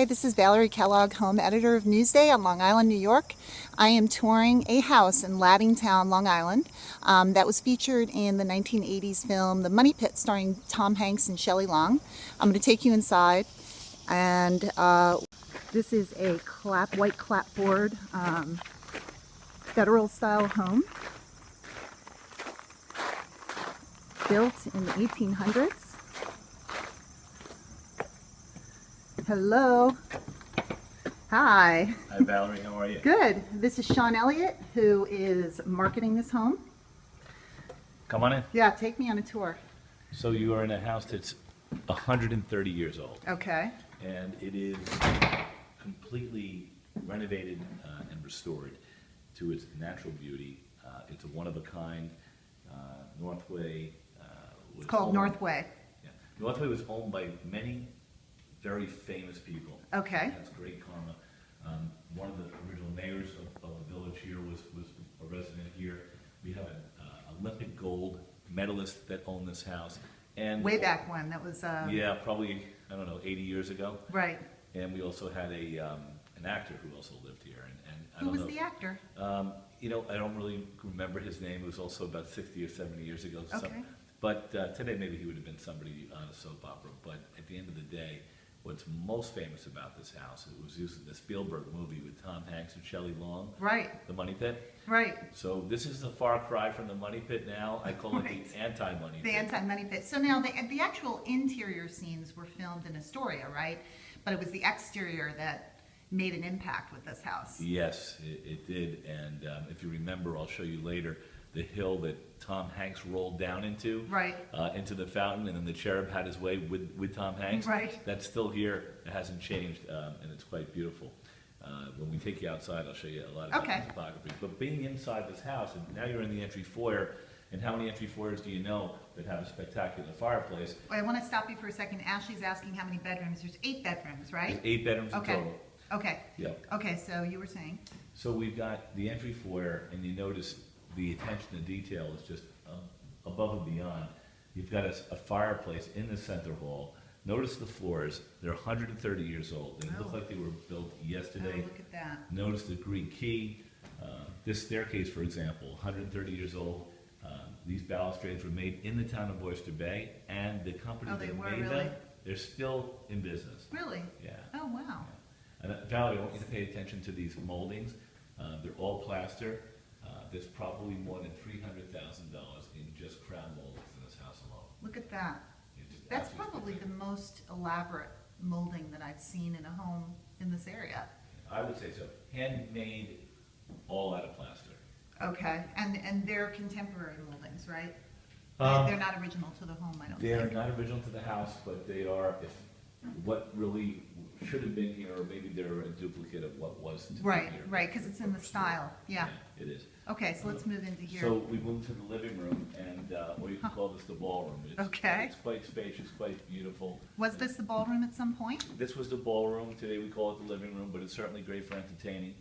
Hi, this is Valerie Kellogg, home editor of Newsday on Long Island, New York. I am touring a house in Lattingtown, Long Island, that was featured in the 1980s film The Money Pit, starring Tom Hanks and Shelley Long. I'm going to take you inside, and this is a white clapboard federal-style home built in the 1800s. Hello. Hi. Hi Valerie, how are you? Good. This is Sean Elliott, who is marketing this home. Come on in. Yeah, take me on a tour. So you are in a house that's 130 years old. Okay. And it is completely renovated and restored to its natural beauty. It's a one-of-a-kind. Northway was It's called owned, Northway. Yeah. Northway was owned by many very famous people. Okay. That's great karma. One of the original mayors of the village here was a resident here. We have an Olympic gold medalist that owned this house. And Way back when, that was... yeah, probably, I don't know, 80 years ago. Right. And we also had an actor who also lived here. And I Who don't was know, the actor? I don't really remember his name. It was also about 60 or 70 years ago. Okay. But today maybe he would have been somebody on a soap opera. But at the end of the day, what's most famous about this house, it was used in the Spielberg movie with Tom Hanks and Shelley Long. Right. The Money Pit. Right. So this is a far cry from the Money Pit now. I call Right. it the anti-Money Pit. The anti-money pit. So now the actual interior scenes were filmed in Astoria, right? But it was the exterior that made an impact with this house. Yes, it did. And if you remember, I'll show you later, the hill that Tom Hanks rolled down into. Right. Into the fountain, and then the cherub had his way with Tom Hanks. Right. That's still here. It hasn't changed, and it's quite beautiful. When we take you outside, I'll show you a lot of topography. But being inside this house, and now you're in the entry foyer, and how many entry foyers do you know that have a spectacular fireplace? Wait, I want to stop you for a second. Ashley's asking how many bedrooms. There's 8 bedrooms, right? There's 8 bedrooms in total. Okay. Yep. Okay, so you were saying? So we've got the entry foyer, and you notice the attention to detail is just above and beyond. You've got a fireplace in the center hall. Notice the floors. They're 130 years old. They look like they were built yesterday. Oh, look at that. Notice the Greek key. This staircase, for example, 130 years old. These balustrades were made in the town of Oyster Bay, and the company they that were, made really? them, they're still in business. Really? Yeah. Oh, wow. And Valerie, I want you to pay attention to these moldings. They're all plaster. There's probably more than $300,000 in just crown moldings in this house alone. Look at that. It's just That's absolutely probably the spectacular. most elaborate molding that I've seen in a home in this area. I would say so. Handmade, all out of plaster. Okay, and they're contemporary moldings, right? Um, They're not original to the home, I don't They are think. not original to the house, but they are, if what really should have been here, or maybe they're a duplicate of what was to be Right, here. right, because it's in the style, yeah. It is. Okay, so let's move into here. So we moved to the living room, and or you can call this the ballroom. Okay. It's quite spacious, quite beautiful. Was this the ballroom at some point? This was the ballroom. Today we call it the living room, but it's certainly great for entertaining.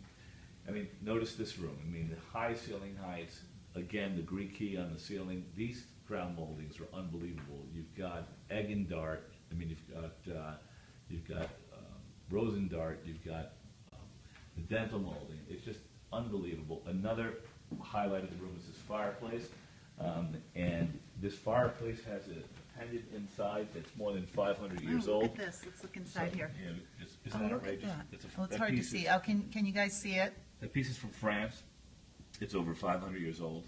I mean, notice this room. I mean, the high ceiling heights. Again, the Greek key on the ceiling. These crown moldings are unbelievable. You've got egg and dart. I mean, you've got rose and dart. You've got the dental molding. It's just unbelievable. Another highlight of the room is this fireplace, and this fireplace has a pendant inside that's more than 500 years Oh, old. look at this, let's look inside So, here. yeah, isn't Oh, that look at outrageous? that. It's Well, it's that hard to piece see. is- Oh, can you guys see it? That piece is from France. It's over 500 years old.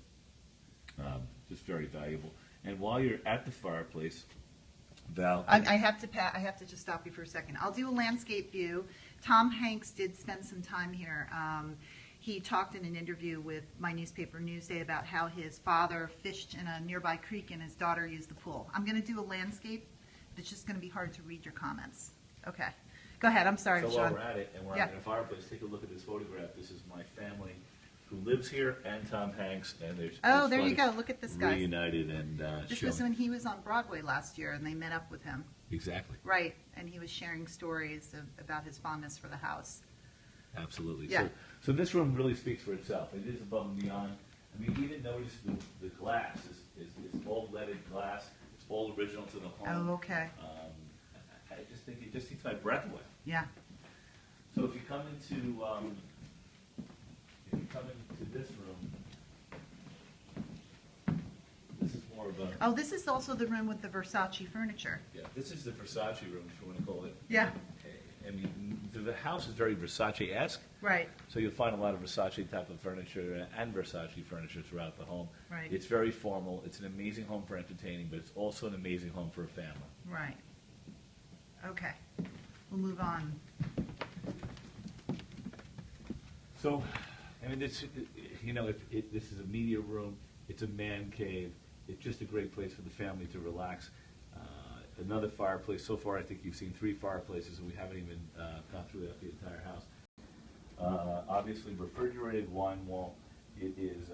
Just very valuable. And while you're at the fireplace, Val, I have to just stop you for a second. I'll do a landscape view. Tom Hanks did spend some time here. He talked in an interview with my newspaper Newsday about how his father fished in a nearby creek and his daughter used the pool. I'm going to do a landscape, but it's just going to be hard to read your comments. Okay. Go ahead. I'm sorry, so Sean. while we're at it and we're Yeah. at a fireplace, take a look at this photograph. This is my family who lives here, and Tom Hanks, and there's Oh, there you go. Look at this guy. reunited and This was when he was on Broadway last year, and they met up with him. exactly, Right, and he was sharing stories about his fondness for the house. absolutely. Yeah. So this room really speaks for itself. It is above and beyond. I mean, even notice the glass is all leaded glass. It's all original to the home. Oh, okay. I just think it just takes my breath away. Yeah. come into this room, this is more of a, Oh, this is also the room with the Versace furniture. yeah, this is the Versace room, if you want to call it. Yeah. I mean, the house is very Versace-esque. Right. So you'll find a lot of Versace type of furniture and Versace furniture throughout the home. Right. It's very formal. It's an amazing home for entertaining, but it's also an amazing home for a family. Right. Okay. We'll move on. So, I mean, this, you know, this is a media room. It's a man cave. It's just a great place for the family to relax. Another fireplace. So far, I think you've seen 3 fireplaces, and we haven't even gone through the entire house. Obviously, refrigerated wine wall. It is.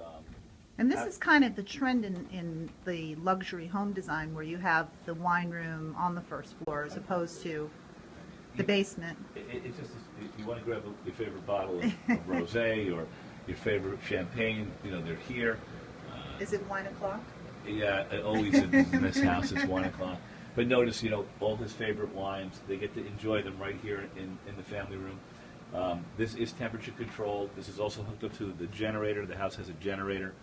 And this is kind of the trend in the luxury home design, where you have the wine room on the first floor as opposed to the basement. It's just, if you want to grab your favorite bottle of rosé or your favorite champagne, you know, they're here. Is it wine o'clock? Yeah, always in this house it's 1 o'clock. But notice, you know, all his favorite wines, they get to enjoy them right here in the family room. This is temperature controlled. This is also hooked up to the generator. The house has a generator.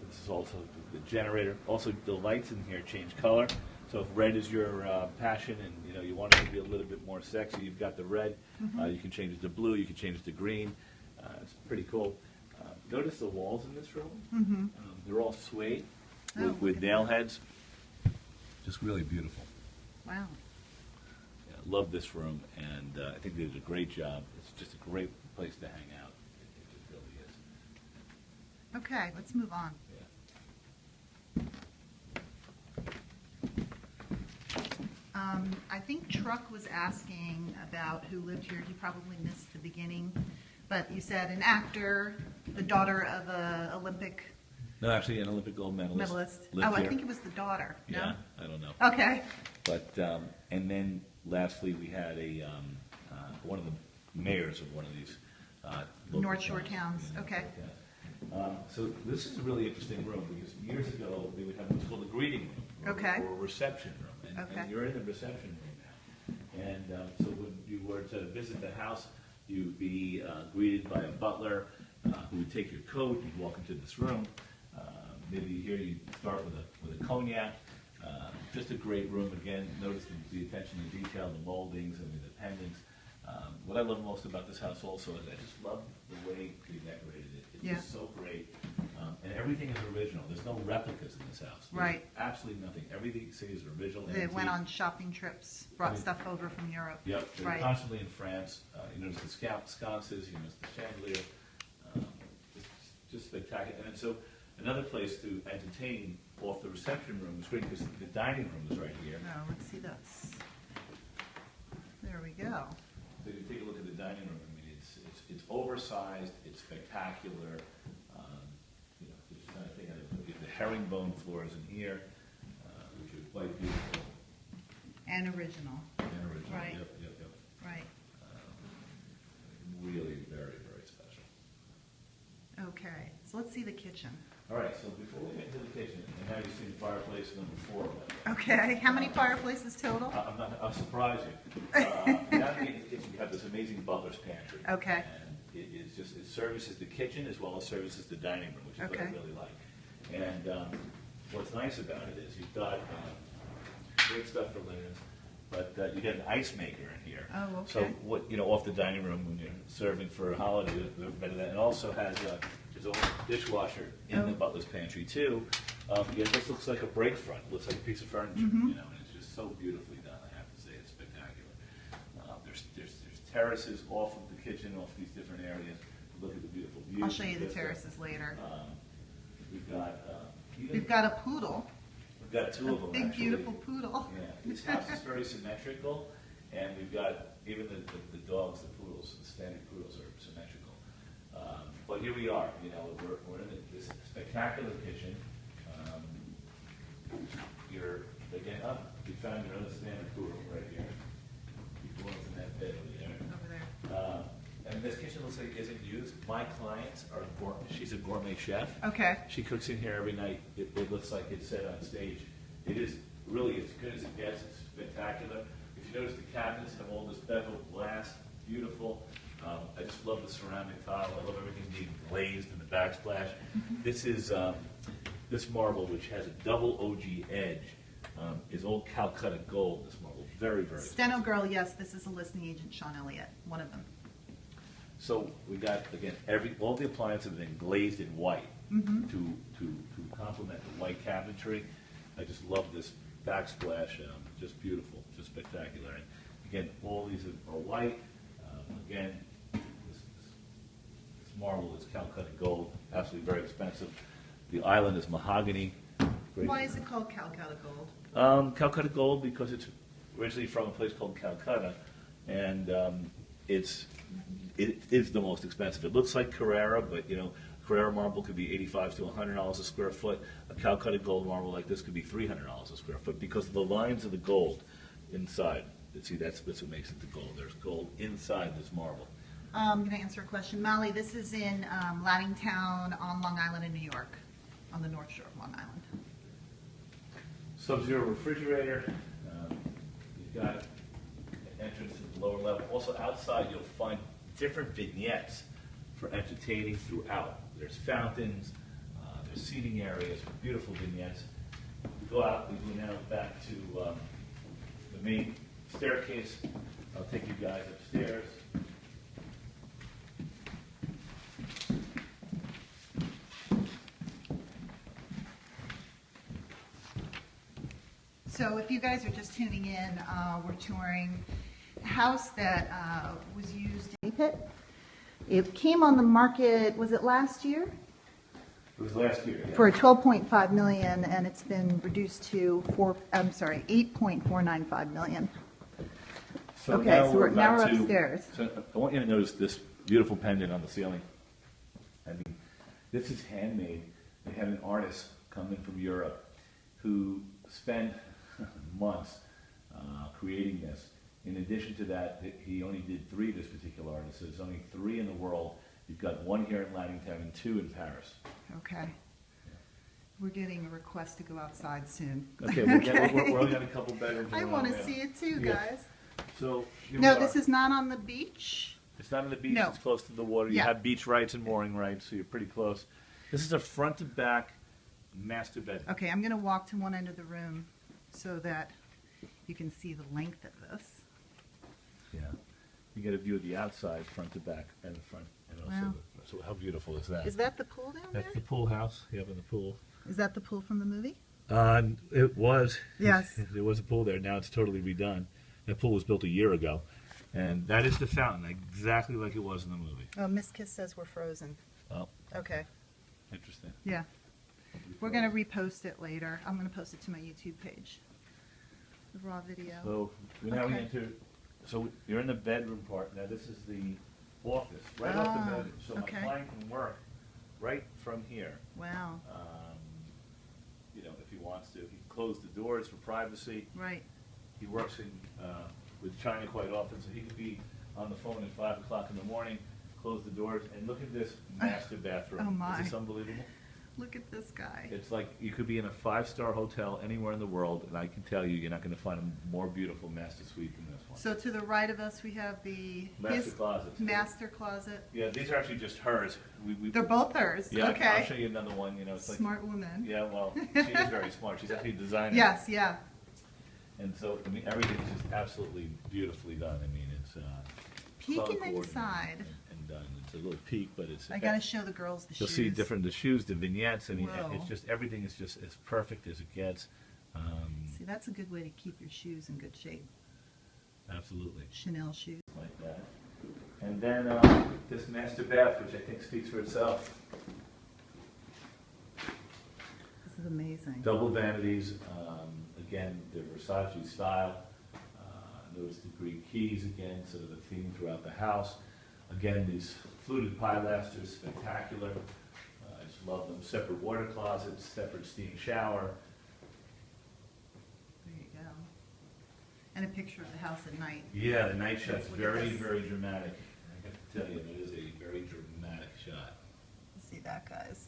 This is also the generator. Also, the lights in here change color. So if red is your passion and, you know, you want it to be a little bit more sexy, you've got the red. Mm-hmm. You can change it to blue. You can change it to green. It's pretty cool. Notice the walls in this room. Mm-hmm. They're all suede with look at nail that. heads. Just really beautiful. Wow. Yeah, love this room, and I think they did a great job. It's just a great place to hang out. It just really is. Okay, let's move on. Yeah. I think Truck was asking about who lived here. He probably missed the beginning, but you said an actor, the daughter of a Olympic No, actually, an Olympic gold medalist. lived Oh, I here. think it was the daughter. No? Yeah, I don't know. Okay. But and then lastly, we had one of the mayors of one of these local North Shore towns. Yeah, Okay. So this is a really interesting room because years ago they would have what's called a greeting room Okay. or a reception room, and Okay. you're in the reception room now. And so when you were to visit the house, you'd be greeted by a butler who would take your coat. You'd walk into this room. Maybe here you start with a cognac. Just a great room. Again, notice the attention to detail, the moldings, and the pendants. What I love most about this house also is I just love the way they decorated it. It's Yeah. just so great. And everything is original. There's no replicas in this house. There's Right. Absolutely nothing. Everything you see is original. They went antique. on shopping trips, brought stuff over from Europe. Yep, they're Right. constantly in France. You notice the sconces, you notice the chandelier. Just spectacular. And so another place to entertain off the reception room is great because the dining room is right here. Oh, let's see this. There we go. So you take a look at the dining room. I mean, it's oversized. It's spectacular. You know, just trying to think of the herringbone floors in here, which are quite beautiful And original. and original. Right. Yep. Right. Really very, very special. Okay. So let's see the kitchen. All right, so before we get into the kitchen, and now you've seen fireplace number 4. by the way. Okay. How many fireplaces total? I'll surprise you. Now in the kitchen, you have this amazing butler's pantry. Okay. And it services the kitchen as well as services the dining room, which is what I Okay. really like. And what's nice about it is you've got great stuff for linens, but you get an ice maker in here. Oh, okay. So off the dining room when you're serving for a holiday, better than that. It also has his own dishwasher in the Oh. butler's pantry too. It just looks like a break front. It looks like a piece of furniture, Mm-hmm. and it's just so beautifully done. I have to say, it's spectacular. There's terraces off of the kitchen, off these different areas. Look at the beautiful views. I'll show you the Vista. terraces later. We've got We've got a poodle. we've got 2 of them. Big, actually. beautiful poodle. Yeah, this house is very symmetrical, and we've got even the dogs, the poodles, the standard poodles are symmetrical. But here we are. We're in this spectacular kitchen. We found another standard poodle right here. Before it's in that bed over there. Over there. And this kitchen looks like it isn't used. My clients are she's a gourmet chef. Okay. She cooks in here every night. It looks like it's set on stage. It is really as good as it gets. It's spectacular. If you notice, the cabinets have all this beveled glass. Beautiful. I just just love the ceramic tile. I love everything being glazed in the backsplash. This is this marble, which has a double OG edge, is old Calcutta gold. This marble, very, very. Steno girl, yes, this is a listing agent, Sean Elliott, one of them. So we got, again, all the appliances have been glazed in white to complement the white cabinetry. I just love this backsplash, just beautiful, just spectacular. And again, all these are white. Again, this marble is Calcutta gold, absolutely very expensive. The island is mahogany. Great. Why is it called Calcutta gold? Calcutta gold because it's originally from a place called Calcutta, and it is the most expensive. It looks like Carrara, but you know, Carrara marble could be $85 to $100 a square foot. A Calcutta gold marble like this could be $300 a square foot because of the lines of the gold inside. See, that's what makes it the gold. There's gold inside this marble. I'm going to answer a question. Molly, this is in Lattingtown on Long Island in New York, on the North Shore of Long Island. Sub-zero refrigerator. You've got an entrance to the lower level. Also outside you'll find different vignettes for entertaining throughout. There's fountains, there's seating areas, beautiful vignettes. We go out, we go now back to the main staircase. I'll take you guys upstairs. So if you guys are just tuning in, we're touring a house that was used in pit. It came on the market, was it last year? It was last year. Yeah. For $12.5 million, and it's been reduced to $8.495 million. So Okay, now so now we're back to- upstairs. So I want you to notice this beautiful pendant on the ceiling. I mean, this is handmade. They had an artist come in from Europe who spent months creating this. In addition to that, he only did 3, this particular artist. So there's only 3 in the world. You've got 1 here in Lattingtown and 2 in Paris. Okay. We're getting a request to go outside soon. Okay, we're only got a couple bedrooms. I around want to there. see it too, Yeah. guys. So here No, we this are. is not on the beach. It's not on the beach. No. It's close to the water. You Yeah. have beach rights and mooring rights, so you're pretty close. This is a front to back master bedroom. Okay, I'm going to walk to one end of the room so that you can see the length of this. Yeah. You get a view of the outside, front to back, and the front, and also. Wow. So how beautiful is that? Is that the pool down there? That's the pool house. You have in the pool. Is that the pool from the movie? It was. Yes. There was a pool there. Now it's totally redone. That pool was built a year ago, and that is the fountain, exactly like it was in the movie. Oh, Miss Kiss says we're frozen. Oh, Okay. interesting. Yeah. We're going to repost it later. I'm going to post it to my YouTube page. The raw video. So now we Okay. enter. So you're in the bedroom part. Now this is the office, right off the Ah, bedroom. So okay. my client can work right from here. Wow. You know, if he wants to, he can close the doors for privacy. Right. He works in with China quite often, so he could be on the phone at 5 o'clock in the morning, close the doors, and look at this master bathroom. Oh, my. Is this unbelievable? Look at this guy. It's like you could be in a 5-star hotel anywhere in the world, and I can tell you, you're not going to find a more beautiful master suite than this one. So to the right of us, we have the Master closet. master closet. Yeah, these are actually just hers. We They're both hers. Yeah, Okay. I'll show you another one. You know, it's like Smart woman. Yeah, well, she is very smart. She's actually a designer. Yes, yeah. And so, I mean, everything's just absolutely beautifully done. I mean, it's Peeking color-coordinated inside. and done. It's a little peek, but it's. I got to show the girls the You'll shoes. see the shoes, the vignettes. I mean, Whoa. it's just everything is just as perfect as it gets. See, that's a good way to keep your shoes in good shape. Absolutely. Chanel shoes. Like that. And then this master bath, which I think speaks for itself. This is amazing. Double vanities, again, they're Versace style. Notice the Greek keys again, sort of a theme throughout the house. Again, these fluted pilasters, spectacular. I just love them. Separate water closets, separate steam shower. There you go. And a picture of the house at night. Yeah, the night shot's Look at very, this. very dramatic. I have to tell you, it is a very dramatic shot. See that, guys?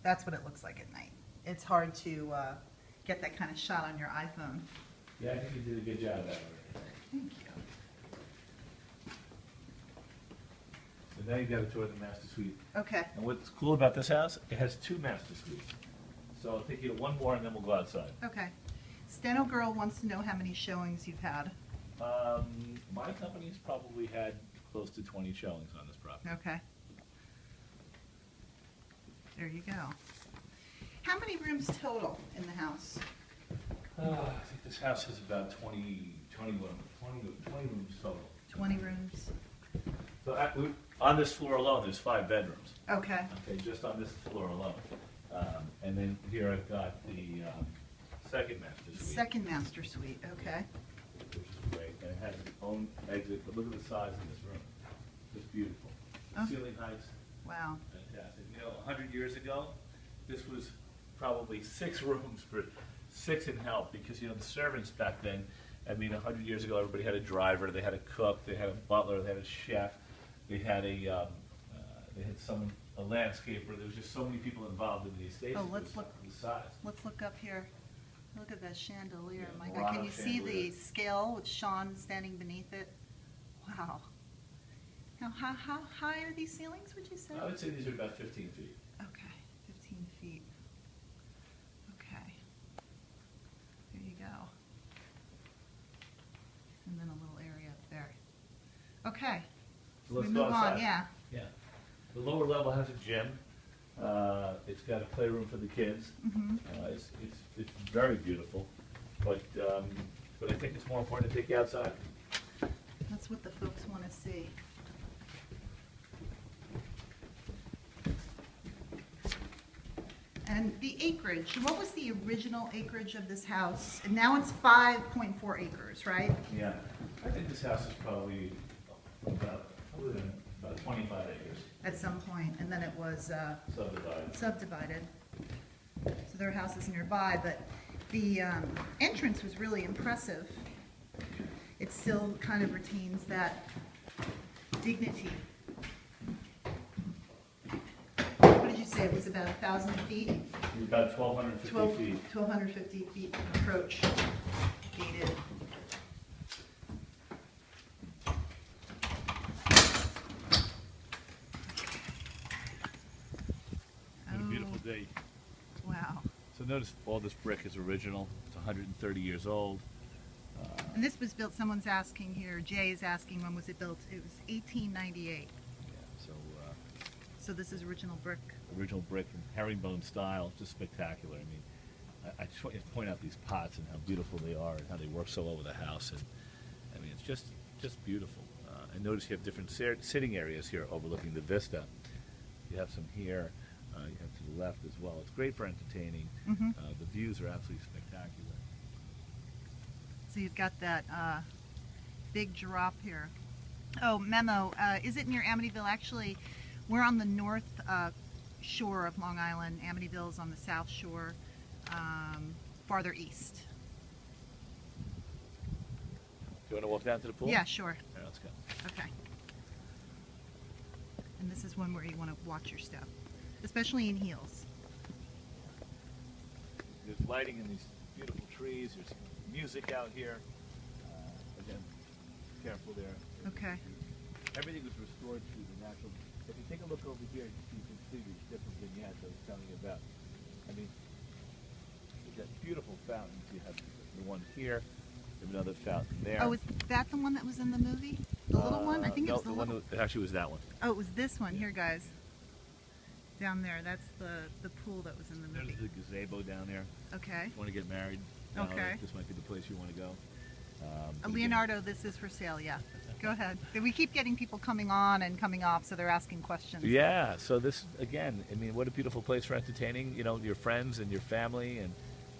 That's what it looks like at night. It's hard to get that kind of shot on your iPhone. Yeah, I think you did a good job of that. Thank you. And now you've got to tour the master suite. Okay. And what's cool about this house, it has 2 master suites. So I'll take you to one more and then we'll go outside. Okay. Steno Girl wants to know how many showings you've had. My company's probably had close to 20 showings on this property. Okay. There you go. How many rooms total in the house? I think this house has about 20 rooms total. 20 rooms. So on this floor alone, there's 5 bedrooms. Okay. Okay, just on this floor alone. And then here I've got the second master suite. Second master suite, okay. Which is great, and it has its own exit, but look at the size of this room. It's beautiful. Oh. Ceiling heights, Wow. fantastic. You know, 100 years ago, this was probably 6 rooms for 6 in help, because, you know, the servants back then, I mean, 100 years ago, everybody had a driver, they had a cook, they had a butler, they had a chef, they had someone, a landscaper. There was just so many people involved in the estate. Oh, let's look. The size. Let's look up here. Look at that chandelier. Yeah, My God, Murano can you see the chandelier. scale with Sean standing beneath it? Wow. Now, how high are these ceilings, would you say? I would say these are about 15 feet. Okay, 15 feet. Okay. There you go. And then a little area up there. Okay. So let's we go move outside. on, yeah. Yeah. The lower level has a gym. It's got a playroom for the kids. Mm-hmm. It's very beautiful, but I think it's more important to take you outside. That's what the folks want to see. And the acreage, what was the original acreage of this house? And now it's 5.4 acres, right? Yeah. I think this house is probably about 25 acres At some point, and then it was subdivided. subdivided. So there are houses nearby, but the entrance was really impressive. It still kind of retains that dignity. What did you say, it was about 1,000 feet? About 1,250 feet. 1,250 feet approach gated. What a beautiful day. Wow. So notice all this brick is original. It's 130 years old. And this was built, someone's asking here, Jay is asking, when was it built? It was 1898. Yeah, so So this is original brick. original brick and herringbone style, just spectacular. I mean, I just want to point out these pots and how beautiful they are and how they work so well with the house. And I mean, it's just beautiful. And notice you have different sitting areas here overlooking the vista. You have some here. You have to the left as well. It's great for entertaining. Mhm. The views are absolutely spectacular. So you've got that big drop here. Oh, memo, is it near Amityville? Actually, we're on the north shore of Long Island. Amityville is on the south shore, farther east. Do you want to walk down to the pool? Yeah, sure. All right, let's go. Okay. And this is one where you want to watch your step, especially in heels. There's lighting in these beautiful trees. There's music out here. Again, careful there. Okay. Everything was restored to the natural. If you take a look over here, you can see these different vignettes I was telling you about. I mean, you've got beautiful fountains. You have the one here. You have another fountain there. Oh, is that the one that was in the movie? The little one? I think it no, was the little. one that actually was that one. Oh, it was this one. Here, guys. Down there. That's the pool that was in the There's movie. the gazebo down there. Okay. If you want to get married, Okay. this might be the place you want to go. But again, Leonardo, this is for sale, yeah. Go ahead. We keep getting people coming on and coming off, so they're asking questions. Yeah, so this, again, I mean, what a beautiful place for entertaining, you know, your friends and your family, and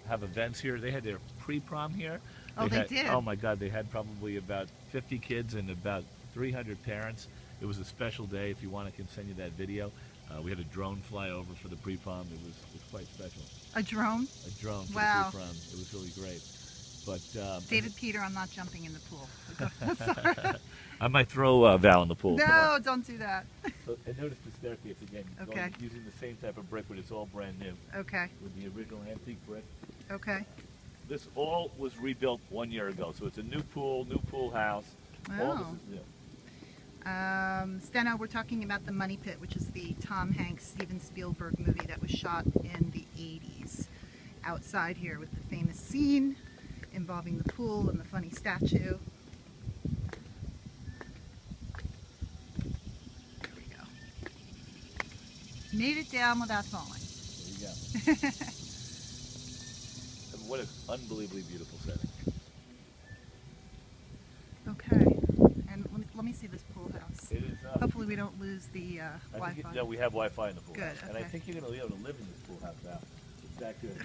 have events here. They had their pre-prom here. Oh, they had, did? Oh, my God, they had probably about 50 kids and about 300 parents. It was a special day. If you want, I can send you that video. We had a drone fly over for the pre-prom. It was quite special. A drone? A drone for Wow. the pre-prom. It was really great. But David Peter, I'm not jumping in the pool. Sorry. I might throw Val in the pool. Come No, on. don't do that. So, and notice the staircase again. Okay. Using the same type of brick, but it's all brand new. Okay, With the original antique brick. okay. This all was rebuilt 1 year ago, so it's a new pool house. All this Wow. is new. Steno, we're talking about The Money Pit, which is the Tom Hanks, Steven Spielberg movie that was shot in the 80s. Outside here with the famous scene involving the pool and the funny statue. There we go. Made it down without falling. There you go. And what an unbelievably beautiful setting. Okay, and let me see this pool house. It is. Hopefully we don't lose the Wi-Fi. No, we have Wi-Fi in the pool Good, house, and I okay. think you're going to be able to live in this pool house now. It's that good.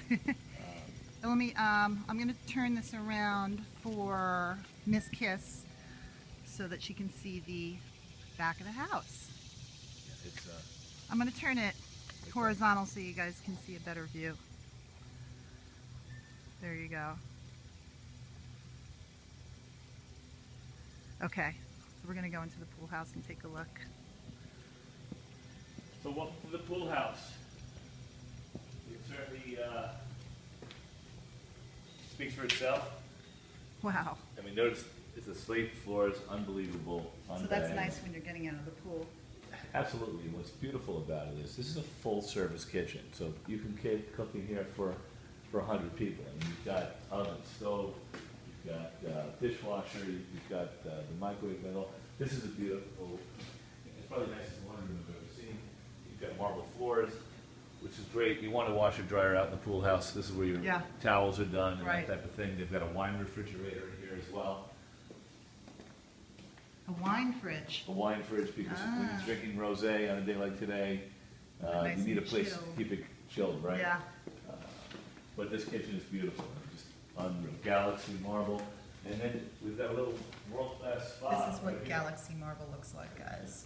And let me, I'm going to turn this around for Miss Kiss so that she can see the back of the house. Yeah, it's I'm going to turn it horizontal so you guys can see a better view. There you go. Okay, so we're going to go into the pool house and take a look. So welcome to the pool house. It certainly speaks for itself. Wow. I mean, notice it's a slate floor. It's unbelievable. So that's nice when you're getting out of the pool. Absolutely. What's beautiful about it is this is a full-service kitchen, so you can cook in here for 100 people. I mean, you've got oven, stove, you've got dishwasher, you've got the microwave metal. This is a beautiful. It's probably the nicest laundry room I've ever seen. You've got marble floors, which is great. You want to wash your dryer out in the pool house. This is where your towels are done and Right. that type of thing. They've got a wine refrigerator in here as well. A wine fridge. A wine fridge, because when you're drinking rosé on a day like today, Nice you need a and place chilled. to keep it chilled, right? Yeah. But this kitchen is beautiful, just unreal. Galaxy marble, and then we've got a little world-class spa. This is what right here. Galaxy Marble looks like, guys.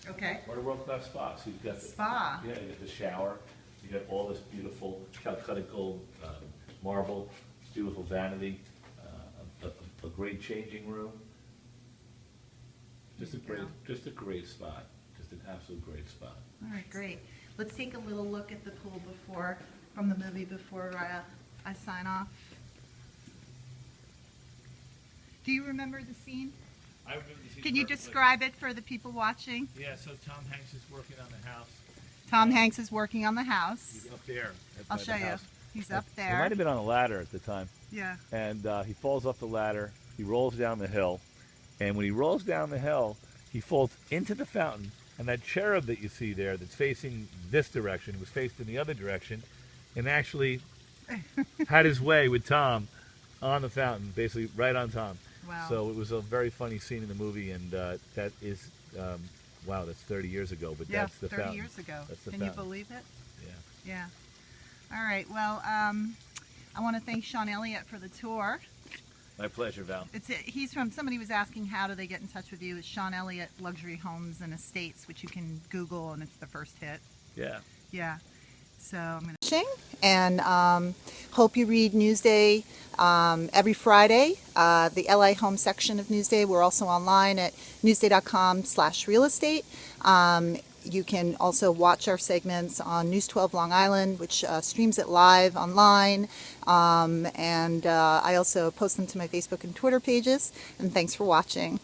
Okay. What a world-class spa. So you've got the Spa. Yeah, you got the shower. You got all this beautiful Calcutta gold marble, beautiful vanity, a great changing room. Just a great spot. Just an absolute great spot. All right, great. Let's take a little look at the pool from the movie before I sign off. Do you remember the scene? I remember the scene Can you perfectly. describe it for the people watching? Yeah, so Tom Hanks is working on the house. Tom Hanks is working on the house. He's up there. I'll show you. He's up He might there. have been on a ladder at the time. Yeah. And he falls off the ladder. He rolls down the hill. And when he rolls down the hill, he falls into the fountain. And that cherub that you see there that's facing this direction was faced in the other direction and actually had his way with Tom on the fountain, basically right on Tom. Wow. So it was a very funny scene in the movie. And that is, wow, that's 30 years ago. But Yeah, that's the 30 fountain. years ago. That's the Can you fountain. believe it? Yeah. Yeah. All right. Well, I want to thank Sean Elliott for the tour. My pleasure, Val. He's from, somebody was asking how do they get in touch with you. It's Sean Elliott Luxury Homes and Estates, which you can Google, and it's the first hit. Yeah. Yeah. So I'm going to and hope you read Newsday every Friday, the LA home section of Newsday. We're also online at newsday.com/real estate. You can also watch our segments on News 12 Long Island, which streams it live online. And I also post them to my Facebook and Twitter pages. And thanks for watching.